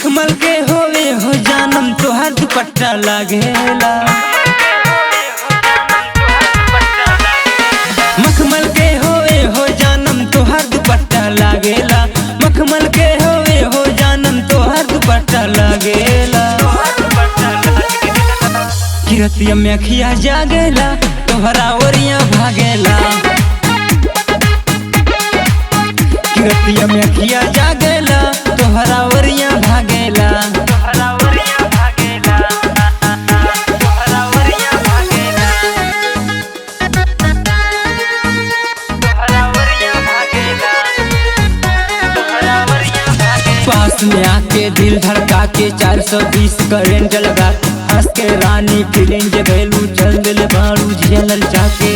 मखमल के होवे हो जानम तोहर दुपट्टा लागेला। मखमल के होवे हो जानम तोहर दुपट्टा लागेला। मखमल के होवे हो जानम तोहर दुपट्टा लागेला। किरतिया में अखिया जागेला तोहरा ओरिया भागेला। किरतिया में अखिया जागेला तोहरा ओरिया भागेला। पास में आके दिल धड़का के 420 करेंट लगा हंस के रानी फीलिंग जे भैलू चल दिल बाड़ू झेलल जाके।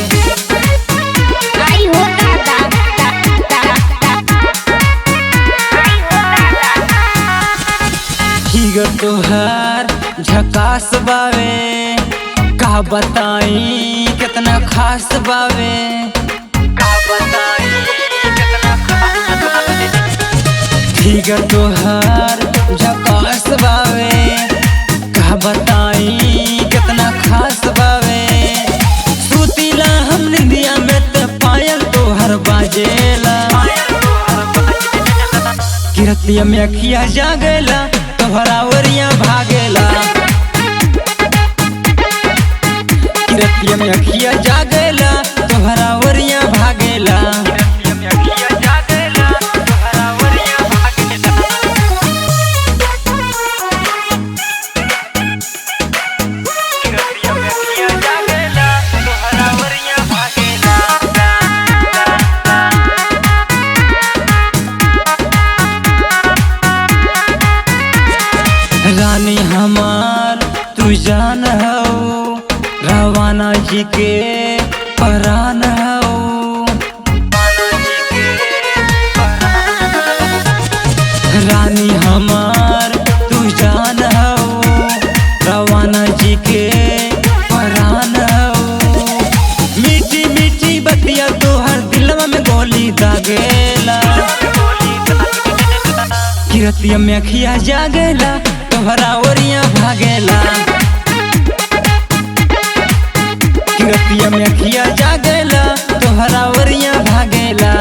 फिगर तोहर झकास बावे का बताई कितना खास बावे। फिगर तोहर झकास बावे का बताई कितना खास बावे। सुतीला हम निंदिया में ते पायल तोहर बाजेला। किरतिया में अखिया जागेला तोहरा ओरिया भागेला। किरतिया में अखिया जागेला तोहरा ओरिया भागेला। रानी हमार तू जान हो रवाना जी के परान हो। रानी हमार तू जान हो रवाना जी के परान हो। मीठी मीठी बतिया तोहर दिलवा में गोली दागेला। किरतिया में अखिया जागेला तोहरा ओरिया भागेला। किरतिया में अखिया जागेला तोहरा ओरिया भागेला।